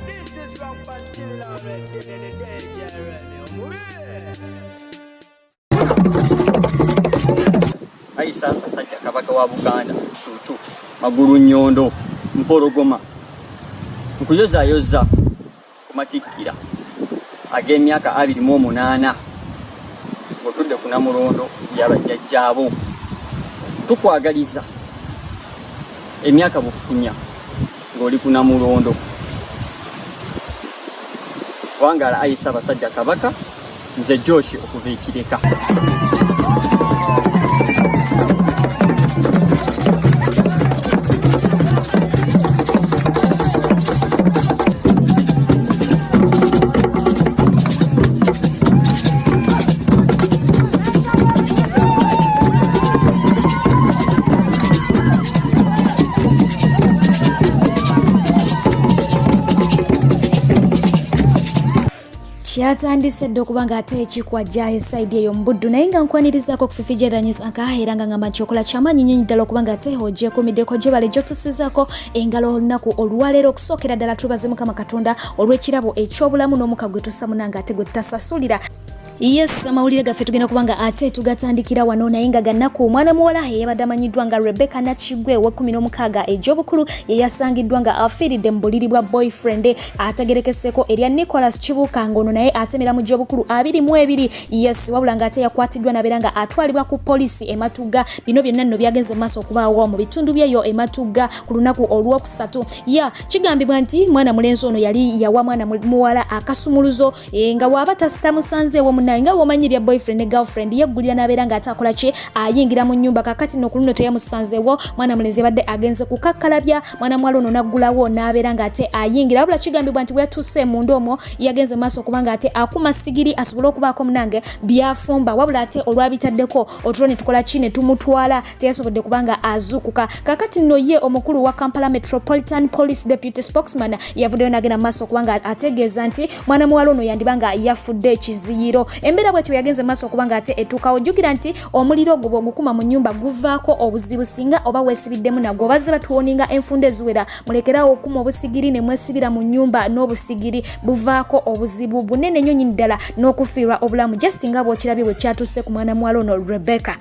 This is from Pantilla already in the danger already. Aisa Basajja Kabaka wa Buganda Chuchu Maguru Nyondo Mpologoma Nkuyoza kumatikira ag'emyaka 28 otudde ku Namulondo y'abajjajjaabo tukwagaliza emyaka bufukunya ng'oli ku Namulondo wangala Aisa Basajja Kabaka nze Josh okuva Ekireka. Kyatandise dde okuba ng'ate ekikwajja esaidi eyo mbuddu naye nga nkwanirizako kufifijera news akaheranga ngamba nti okola kyamaanyi nnyo ddala okuba ng'ate ogyekumiddeko gye bale gyotusizaako engalo olunaku olwaleero okusookera ddala tubaze Mukama Katonda olw'ekirabo eky'obulamu n'omuka gwe tussa munanga ate gwe tutasasulira. Yes, amawulire gaffe tugenda kubanga ate tugatandikira wano naye nga gannaku omwana muwala eyabadde amanyiddwa nga Rebecca Nakigwe wa 16 egy'obukulu yeyasangiddwa nga afiiridde mu buliri bwa boyfriend ategerekeseko erya Nicholas Kibuka ngono naye atemera mu gy'obukulu 22. Yes, wabula nga ate yakwatiddwa nabeera nga atwalibwa ku polisi Ematuga. Bino byonna nno byagenze mu maaso okubaawo mu bitundu byeyo Ematuga ku lunaku olwokusatu. Kigambibwa nti mwana mulenzi ono yali yawa mwana muwala akasumuluzo nga waba tasitamusanzeewo nga womanyi bya boyfriend ne girlfriend yeggulira nabeera nga atakola ki ayingira mu nnyumba kakati no kuluno teyamusanzeewo mwana mulenzi badde agenze kukakkalabya mwana mwalo ono naggulawo nabeera nga ate ayingira wabula kigambibwa nti bweyatuuse mu ndoomo yagenze maaso okubanga ate akuma sigiri asobole okubaako munange byafumba wabula ate olwabitaddeko otulo ne tukola ki ne tumutwala teyasobodde kubanga azuukuka kakati nno ye omukulu wa Kampala Metropolitan Police Deputy Spokesman yavuddeyo n'agenda mu maaso okubanga ategeeza nti mwana muwala ono yandibanga yafudde ekiziyiro. Embeera bwetyo yagenze maaso okubanga ate etuukawo jjukira nti omuliro ogwo bw'ogukuma mu nnyumba guvaako obuzibu singa oba weesibiddemu nagwo bazze batuwoninga enfunda eziwera mulekerawo okuma obusigiri ne mwesibira mu nnyumba n'obusigiri buvaako obuzibu bunene nnyo nnyini ddala n'okufiirwa obulamu just nga bw'okirabye bwe kyatuuse ku mwana muwala ono Rebecca.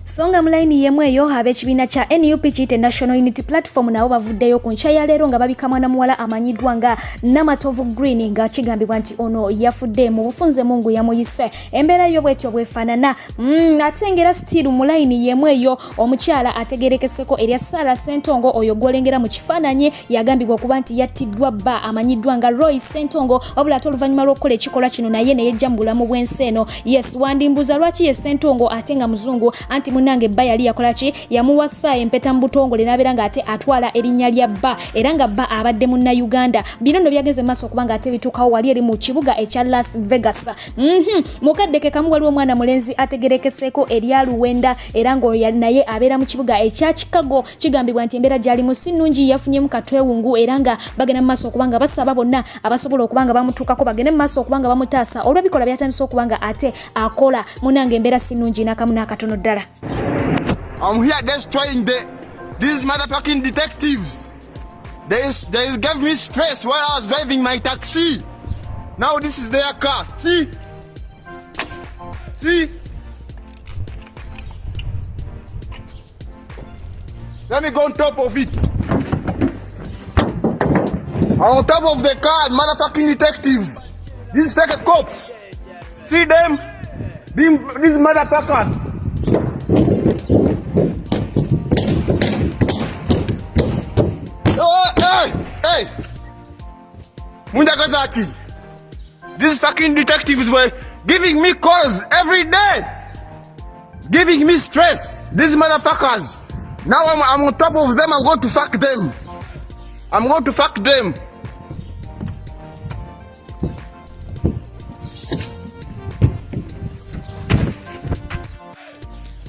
Songa mulaini yemwe eyo ab'ekibiina kya NUP kiyite National Unity Platform nabo bavuddeyo ku nkya ya leero nga babika mwana muwala amanyiddwa nga Namatovu Green nga kigambibwa nti ono yafudde mu bufunze Mungu yamuyise. Embeera yo bwetyo bwefaanana ate ngera still mulaini yemwe eyo omukyala ategerekeseko erya Sarah Sentongo oyo gwolengera mu kifaananyi yagambibwa okuba nti yattiddwa bba amanyiddwa nga Roy Sentongo wabula ate oluvannyuma lw'okukola ekikolwa kino naye ne yejja mu bulamu bw'ensi eno. Yes, wandimbuza lwaki ye Sentongo ate nga muzungu anti munange bba yali yakola ki yamuwasa empeta mu butongole n'abeera nga ate atwala erinnya lya bba era nga bba abadde munna Uganda. Bino nno byagenze maaso okubanga ate bituukawo wali eri mu kibuga ekya Las Vegas. Mukadde ke kamu waliwo omwana mulenzi ategerekeseeko erya Luwenda era nga naye abeera mu kibuga ekya Chicago. Kigambibwa nti embeera gy'alimu si nnungi yafunyemu katwewungu era nga bagenda mu maaso okubanga basaba bonna abasobola okubanga bamutuukako bagende mu maaso okubanga bamutaasa olw'ebikola byatandise okubanga ate akola munange embeera si nnungi n'akamu n'akatono ddala. I'm here destroying these motherfucking detectives. They gave me stress while I was driving my taxi. Now this is their car. See? Let me go on top of it. On top of the car, motherfucking detectives. These fake cops. See them? These motherfuckers. Hey! Munda Kazati! These fucking detectives were giving me calls every day! Giving me stress! These motherfuckers! Now I'm on top of them, I'm going to fuck them!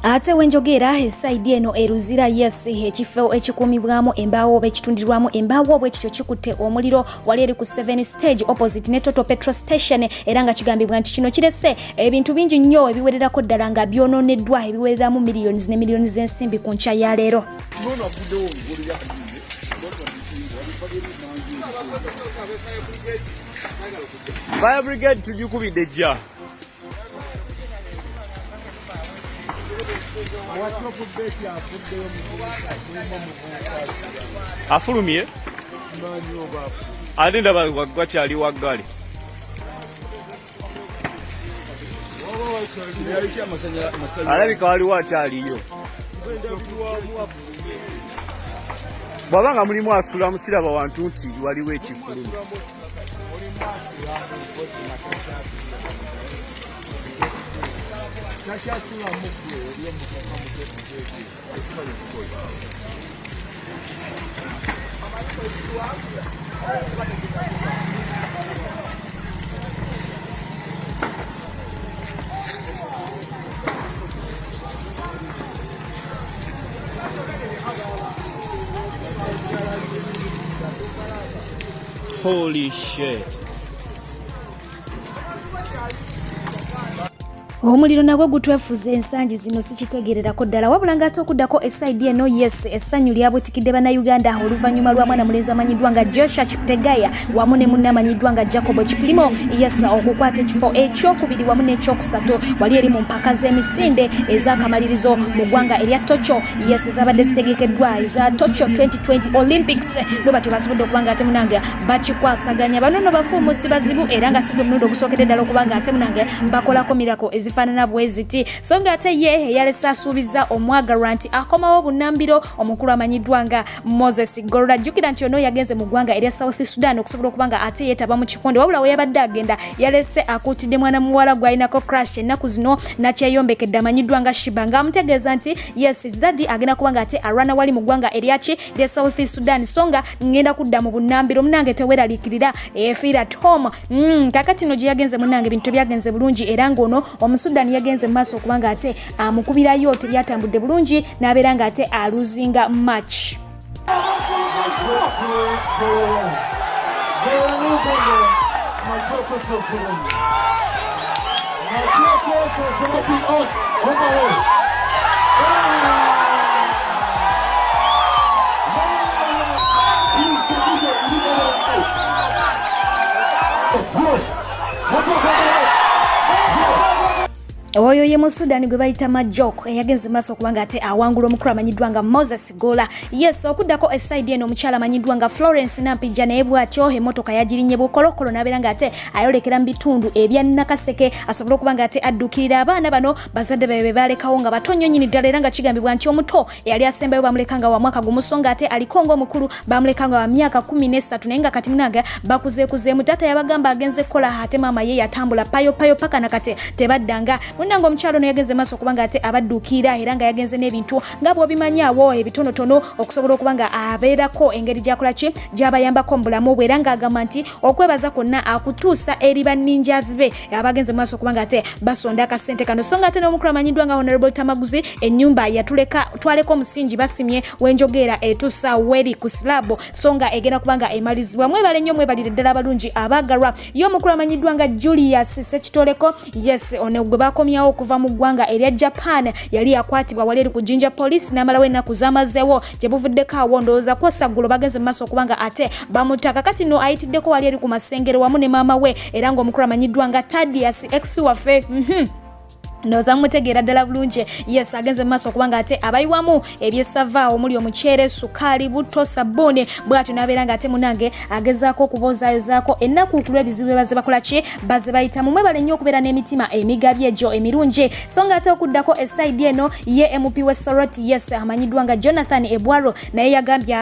Ate wenjogera esaidi eno eruzira yes ekifo ekikuumibwamu embaawo oba ekitundirwamu embaawo obwe ekyo kikutte omuliro wali eri ku 7 stage opposite ne Total Petrol Station era nga kigambibwa nti kino kirese ebintu bingi nnyo ebiwererako ddala nga byononeddwa ebiwereramu millions ne millions z'ensimbi ku nkya ya leero. Fire brigade tujikubidde jja. Afulumye ate ndaba wakyali waggale. Alabika waliwo akyaliyo. Bw'aba nga mulimu asula musiraba wantu nti waliwo ekifulumi. Holy shit. Omuliro nagwo gutwefuza ensangi zino sikitegererako ddala wabula ng'ate okuddako esaidi eno yes essanyu lyabutikidde bannayuganda oluvannyuma lwa mwana mulenzi amanyiddwa nga Joshua Chiptegaya wamu ne munne amanyiddwa nga Jacob Kipulimo yes okukwata ekifo ekyokubiri wamu n'ekyokusatu wali eri mu mpaka z'emisinde ez'akamalirizo mu ggwanga erya Tokyo yes ezabadde zitegekeddwa eza Tokyo 2020 Olympics bwe batyo basobodde okuba nga ate munange bakikwasaganya banono bafuumusi bazibu era nga si gwe mulundi ogusookedde ddala okuba nga ate munange bakolako mirako ezifaanana bweziti so nga ate ye yalese asuubiza omwagalwa nti akomawo bunnambiro omukulu amanyiddwa nga Moses Gorora jjukira nti ono yagenze mu ggwanga erya South Sudan okusobola okuba nga ate yeetaba mu kikonde wabula we yabadde agenda yalese akuutidde mwana muwala gw'alinako crash ennaku zino nakyeyombekedde amanyiddwa nga Shiba ng'amutegeeza nti yes Zadi agenda kuba nga ate arwana wali mu ggwanga eryaki erya South Sudan so nga ngenda kudda mu bunnambiro munange teweeraliikirira feel at home kakati no gye yagenze munange ebintu tebyagenze bulungi era ng'ono Omusudani yagenze mu maaso okuba nga ate amukubirayo tebyatambudde bulungi n'abeera nga ate aluzinga match. Oyo ye Musudani gwe bayita Majoko yagenze maaso kubanga ate awangula omukulu amanyiddwa nga Moses Gola yes okuddako esaidi eno omukyala amanyiddwa nga Florence Nampija naye bw'atyo emmotoka yagirinye bukolokolo n'abeera nga ate ayolekera mu bitundu ebya Nakaseke asobola okuba nga ate addukirira abaana bano bazadde be balekawo nga batonyo nnyini ddala era nga kigambibwa nti omuto eyali asembayo bamulekanga wa mwaka gumu so nga ate aliko ng'omukulu bamulekanga wa myaka 13 naye nga kati munaga bakuzeekuzeemu taata yabagamba agenze kukola ate maama ye yatambula payo paka nakate tebaddanga munango omukyalo yagenze maaso okuba nga ate abaddukira era nga yagenze n'ebintu nga bw'obimanyaawo ebitonotono okusobola okuba nga abeerako engeri gyakola ki gy'abayambako mu bulamu bwe era ng'agamba nti okwebaza kwonna akutuusa eri banninjazi be abagenze maaso okuba nga ate basonda akasente kano so nga ate n'omukulu amanyiddwa nga Honorable Tamaguzi ennyumba twaleko omusingi basimye wenjogeera etuusa weri ku slabo so nga egenda kuba nga emalizibwa mwebale nnyo mwebalire ddala abalungi abaagalwa ye omukulu amanyiddwa nga Julius Sekitoleko yes ono gwe bakomyawo okuva mu ggwanga erya Japan yali yakwatibwa wali eri ku Jinja Police n'amalawo ennaku z'amazeewo gye buvuddeko awo ndowooza kwosaggulo bagenze mu maaso okubanga ate bamutaka kati no ayitiddeko wali eri ku masengero wamu ne maama we era ng'omukulu amanyiddwa nga Tadias ex waffe Noza mutegeera ddala bulungi yes agenze mu maaso okubanga ate abayiwamu ebyesava omuli omuceere sukaali butto sabbuuni bw'atyo n'abeera nga ate munange agezaako okubozaayozaako ennaku ku lw'ebizibu baze bakola ki baze bayitamu mwebale nnyo okubeera n'emitima emigabi egyo emirungi so nga ate okuddako esaidi eno ye MP we Soroti yes amanyiddwa nga Jonathan Ebwaro naye yagambye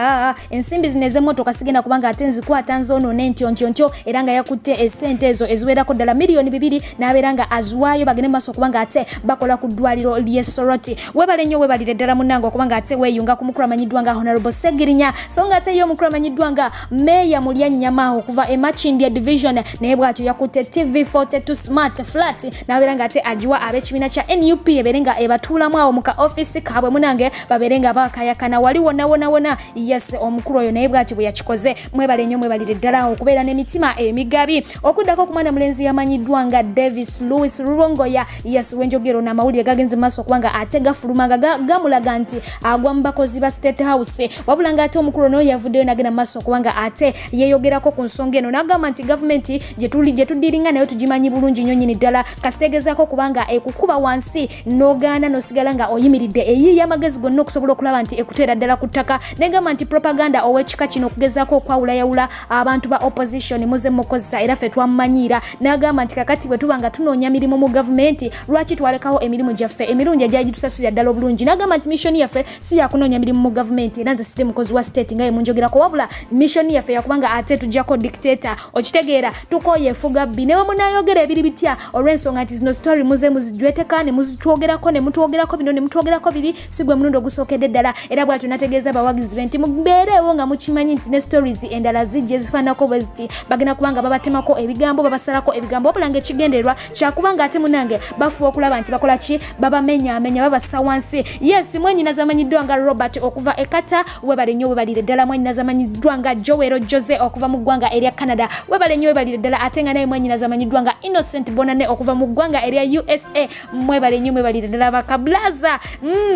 ensimbi zino ez'emmotoka sigenda kubanga ate nzikwata nzoonoone ntyontyontyo era nga yakutte essente ezo eziwerako ddala miliyoni 2 n'abeera nga aziwaayo bagende mu maaso okubanga ate bakola ku ddwaliro ly'e Soroti webale nnyo webalire ddala munnange okubanga ate weeyunga ku mukulu amanyiddwa nga Honorable Segirinya so nga ate ye omukulu amanyiddwa nga Meya Mulyannyama okuva e Machindya Division naye bw'atyo yakutte TV42 Smart Flat n'abeera nga ate agiwa ab'ekibiina kya NUP ebeere nga ebatuulamu awo mu ka office kaabwe munnange babeere nga baakayakana wali wonna yes omukulu oyo naye bw'atyo bwe yakikoze mwebale nnyo mwebalire ddala okubeera n'emitima emigabi okuddako ku mwana mulenzi yamanyiddwa nga Davis Louis Rurongoya yes wenjogero na mawulire gagenze maso kubanga ate gafuluma gamulaga nti agwa mu bakozi ba State House wabula nga ate omukulu no yavuddeyo nagenda maso kubanga ate yeyogerako ku nsonga eno n'agamba nti gavumenti gye tuddiringa nayo tugimanyi bulungi nnyo nnyini ddala kasitegezaako kubanga ekukuba wansi n'ogaana n'osigala nga oyimiridde eyiiya amagezi gonna okusobola okulaba nti ekuteera ddala ku ttaka negamba nti propaganda ow'ekika kino okugezaako okwawulayawula abantu ba opposition muze mukozesa era ffe twammanyiira n'agamba nti kakati bwe tuba nga tunoonya mirimu mu gavumenti lwaki twalekawo emirimu gyaffe emirungi egyali gitusasulira ddala obulungi n'agamba nti missoni yaffe si yakunoonya mirimu mu gavumenti era nze sire mukozi wa state nga ye munjogerako wabula missoni yaffe yakubanga ate tujjako dictator okitegeera tukoyefuga bbi ne bwemunayogera ebiri bitya olw'ensonga nti zino story muze muzijweteka ne muzitwogerako ne mutwogerako bino ne mutwogerako biri si gwe mulundi ogusookedde ddala era bw'atyo nategeeza abawagizi be nti mubeereewo nga mukimanyi nti ne stories endala zijja ezifaanako bwe ziti bagenda kubanga babatemako ebigambo babasalako ebigambo wabula nga ekigendererwa kyakubanga ate munange bafuba okulaba nti bakola ki babamenyaamenya babassa wansi yes mwenyinaza amanyiddwa nga Robert okuva ekata webale nnyo webalire ddala mwenyinaza amanyiddwa nga Joero Jose okuva mu ggwanga erya Canada webale nnyo webalire ddala ate nga naye mwenyinaza amanyiddwa nga Innocent Bonane okuva mu ggwanga erya USA mwebale nnyo webalire ddala bakablaza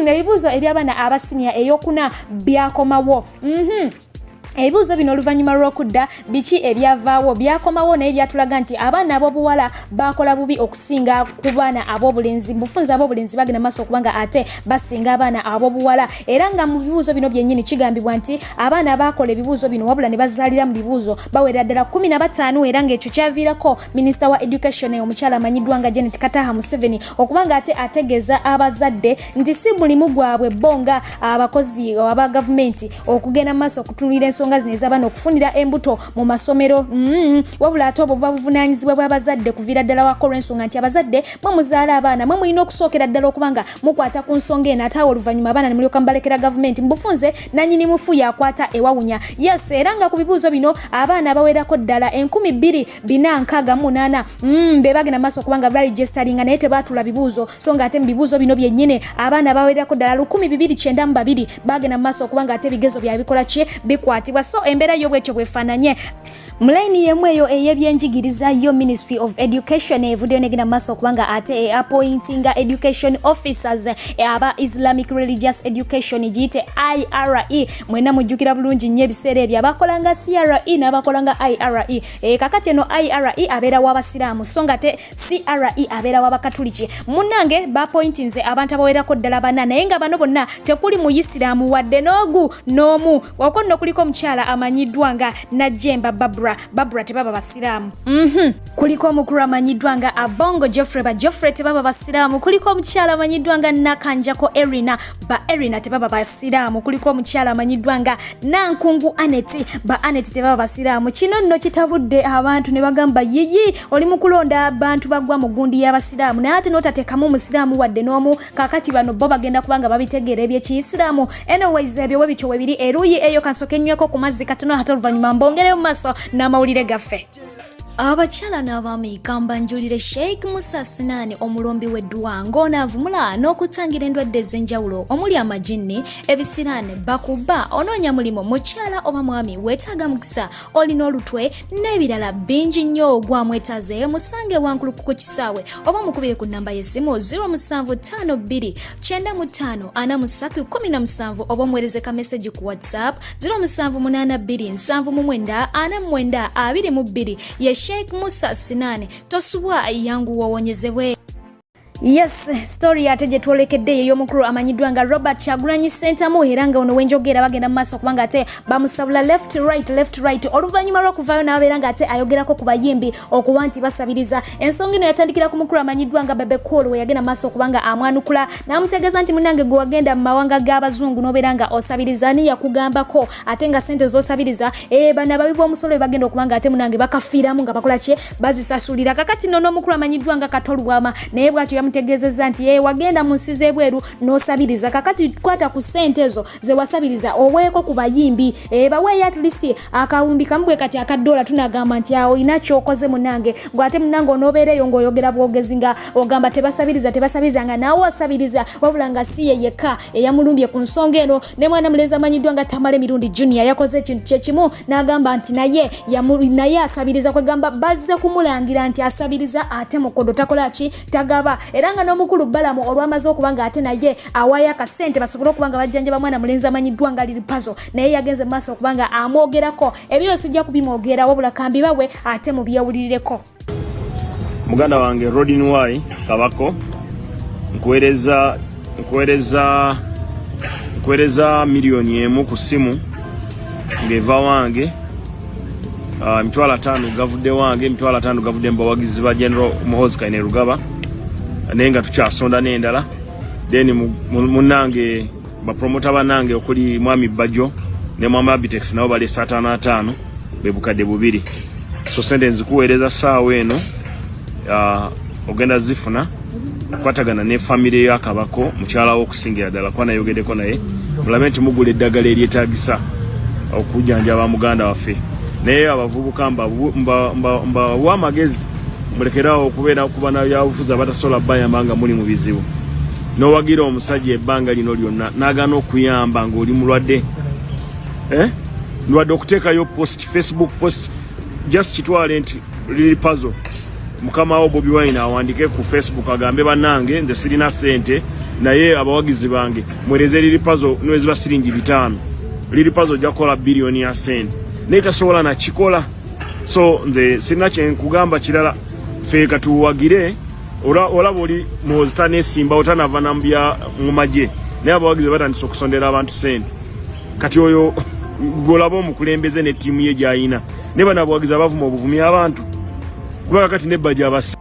ebibuuzo eby'abaana abasinia eyokuna byakomawo ebibuuzo bino oluvannyuma lw'okudda biki ebyavaawo byakomawo naye byatulaga nti abaana ab'obuwala bakola bubi okusinga ku baana ab'obulenzi bufunza ab'obulenzi bagenda maaso okubanga ate basinga abaana ab'obuwala era nga mu bibuuzo bino byennyini kigambibwa nti abaana abakola ebibuuzo bino wabula ne bazaalira mu bibuuzo bawerera ddala 15 era ng'ekyo kyaviirako minisita wa education omukyala amanyiddwa nga Janet Kataha Museveni okubanga ate ategeeza abazadde nti si mulimu gwabwe bonga abakozi aba gavumenti okugenda maaso okutunulira ensonga zino ez'abaana okufunira embuto mu masomero wabula ate obwo bubavunaanyizibwa bw'abazadde kuviira ddala wako olw'ensonga nti abazadde mwe muzaala abaana mwe mulina okusookera ddala okubanga mukwata ku nsonga eno ate awo oluvannyuma abaana ne mulyoka mubalekera gavumenti mubufunze nannyini mufu yakwata ewawunya yes era nga ku bibuuzo bino abaana abawerako ddala 2468 be bagenda maaso okubanga baregisteringa naye tebaatula bibuuzo so nga ate mu bibuuzo bino byennyini abaana abawerako ddala 1292 bagenda maaso okubanga ate ebigezo byabikola ki bikwatibwa so embeera yo bwetyo bwefaananye Mulaini yemu eyo ey'ebyenjigiriza yo Ministry of Education evuddeyo negenda maaso okubanga ate appointinga education officers aba Islamic Religious Education giyite IRE mwena mujjukira bulungi nnyo ebiseera ebyo abakolanga CRE n'abakolanga IRE kakati eno IRE abeera w'abasiraamu so nga te CRE abeera w'abakatuliki munnange bapointinze abantu abawerako ddala bana naye nga bano bonna tekuli muyisiraamu wadde n'omu wako nno kuliko omukyala amanyiddwa nga Najemba Babra tebaba basiraamu kuliko omukulu amanyiddwa nga Abongo Geoffrey tebaba basiraamu kuliko omukyala amanyiddwa nga Nakanjako Erina tebaba basiraamu kuliko omukyala amanyiddwa nga Nankungu Anet tebaba basiraamu kino nno kitabudde abantu ne bagamba yiyi oli mu kulonda abantu bagwa mu gundi y'abasiraamu naye ate n'otateekamu omusiraamu wadde n'omu kakati bano bo bagenda kubanga babitegeera ebyekiyisiraamu anyways ebyo we bityo webiri eruyi eyo kansooke nnyweko ku mazzi katono ate oluvannyuma mbongereyo mu maaso n'amawulire gaffe abakyala n'abaami kambanjulire Sheikh Musa Sinani omulombi w'eddwa ng'onaavumula n'okutangira endwadde ez'enjawulo omuli amajinni ebisiraane bakuba onoonya mulimu mukyala oba mwami weetaaga mukisa olina olutwe n'ebirala bingi nnyo gwamwetaaze musange wankulu ku kisaawe oba mukubire ku nnamba y'essimu 0752 95 4317 oba omuweereze ka message ku WhatsApp 0782 79 49 22 ye Sheikh Musa Sinani tosubwa yangu wawonyezebwe. Yes, story ate gye twolekedde ey'omukulu amanyiddwa nga Robert Kyagulanyi Ssentamu era nga ono wenjogera bagenda mu maaso kubanga ate bamusabula left right oluvannyuma lw'okuvaayo n'abeera nga ate ayogerako ku bayimbi okuba nti basabiriza ensonga eno yatandikira ku mukulu amanyiddwa nga Bebe Cool we yagenda mu maaso kubanga amwanukula n'amutegeeza nti munnange gwe wagenda mu mawanga g'abazungu n'obeera nga osabiriza ni yakugambako ate nga ssente z'osabiriza bano ababi b'omusolo bagenda okubanga ate munnange bakafiiramu nga bakola ki bazisasulira kakati nno n'omukulu amanyiddwa nga Katolwama naye bw'atyo tegezeza nti wagenda mu nsi z'ebweru n'osabiriza kakati kwata ku ssente ezo ze wasabiriza oweeko ku bayimbi baweeyo at least akawumbi kamubwe kati $1 tunagamba nti awo ina kyokoze munnange gwate munnange onoobeereyo ng'oyogera bwogezi nga ogamba tebasabiriza nga naawe asabiriza wabula nga si ye yekka eyamulumbye ku nsonga eno ne mwana mulezi amanyiddwa nga Tamale Mirundi Junior yakoze ekintu kyekimu n'agamba nti naye asabiriza kwegamba bazze kumulangira nti asabiriza ate mukodo takola ki tagaba era nga n'omukulu Balamu olwamaze okubanga ate naye awaayo akasente basobole okubanga bajjanjaba mwana mulenzi amanyiddwa nga Lil Puzzle naye yagenze maaso okubanga amwogerako ebyo sijja kubimwogera wabula kambi bawe ate mubyewulirireko. Muganda wange Rodin Y Kabako nkuweereza miliyoni emu ku simu ng'eva wange mitwala 5 gavudde wange mitwala 5 gavudde mbawagizi ba General Muhoozi Kayine Rugaba naye nga tukyasonda n'endala then munange bapromota banange okuli Mwami Bajo ne Mwami Abitex nabo bali 5 be bukadde bubiri so sente nzikuweereza saawa eno ogenda zifuna kwatagana ne family ya Kabako mukyala wo okusingira ddala kwa nayogeddeko naye mulabe nti mugula eddagala eryetaagisa okujjanjaba muganda waffe naye abavubuka mba wamagezi mulekerawo okuba nabyabufuzi abatasobola bayamba nga muli mu bizibu n'owagira omusajja ebbanga lino lyonna n'agaana okuyamba ng'oli mulwadde ndwadde okuteekayo post Facebook post just kitwale nti Lil Puzzle mukama wo Bobi Wine awandike ku Facebook agambe banange nze sirina sente naye abawagizi bange mwereze Lil Puzzle nwezi ba siringi 5 Lil Puzzle jakola bilioni ya sente naye tasobola na kikola so nze sirina kye nkugamba kirala feka tuwagire olaba oli muzitane esimba otanava nambya mumaje naye abawagizi batandise okusondera abantu sente kati oyo golaba omukulembeze ne ttiimu ye gyayina ne bano abawagizi abavuma obuvumi abantu kuba kati nebbaja abasi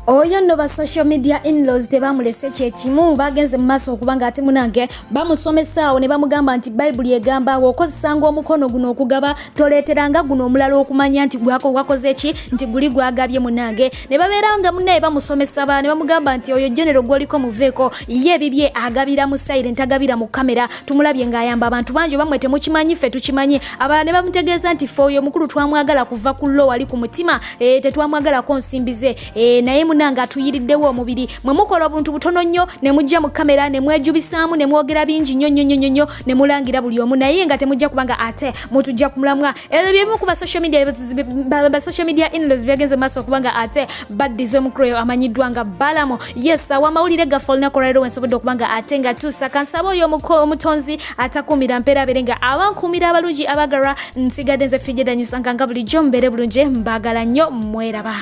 oyo nno ba social media in-laws tebamulese kyekimu bagenze mu maaso okubanga ate munange bamusomesaawo ne bamugamba nti Bayibuli egamba okozesanga omukono guno okugaba toleeteranga guno omulala okumanya nti gwako wakoze ki nti guli gwagabye munange ne babeera nga munnaye bamusomesa ne bamugamba nti oyo general gwoliko muveeko ye bibye agabira mu silent agabira mu kamera tumulabye ng'ayamba abantu bangi bamwe temukimanyi ffe tukimanyi abalala ne bamutegeeza nti ffe oyo mukulu twamwagala kuva ku llo wali ku mutima tetwamwagalako nsimbize naye munanga tuyiriddewo omubiri mwe mukola obuntu butono nnyo ne mujja mu kamera ne mwejubisaamu ne mwogera bingi nnyo ne mulangira buli omu naye nga temujja kubanga ate mutujja kumulamwa ebyo byebimu ku ba social media in-laws byagenze maaso okubanga ate baddiza omukulu amanyiddwa nga Balamu yes awamawulire gaffe olunaku lwaleero wensobodde okubanga ate nga tuusa kansaba oyo omutonzi atakuumira mpeera abeere nga abankuumira abalungi abagala nsigadde nze Fijeda Nyisanga nga bulijjo mbeere bulungi mbaagala nnyo mweraba.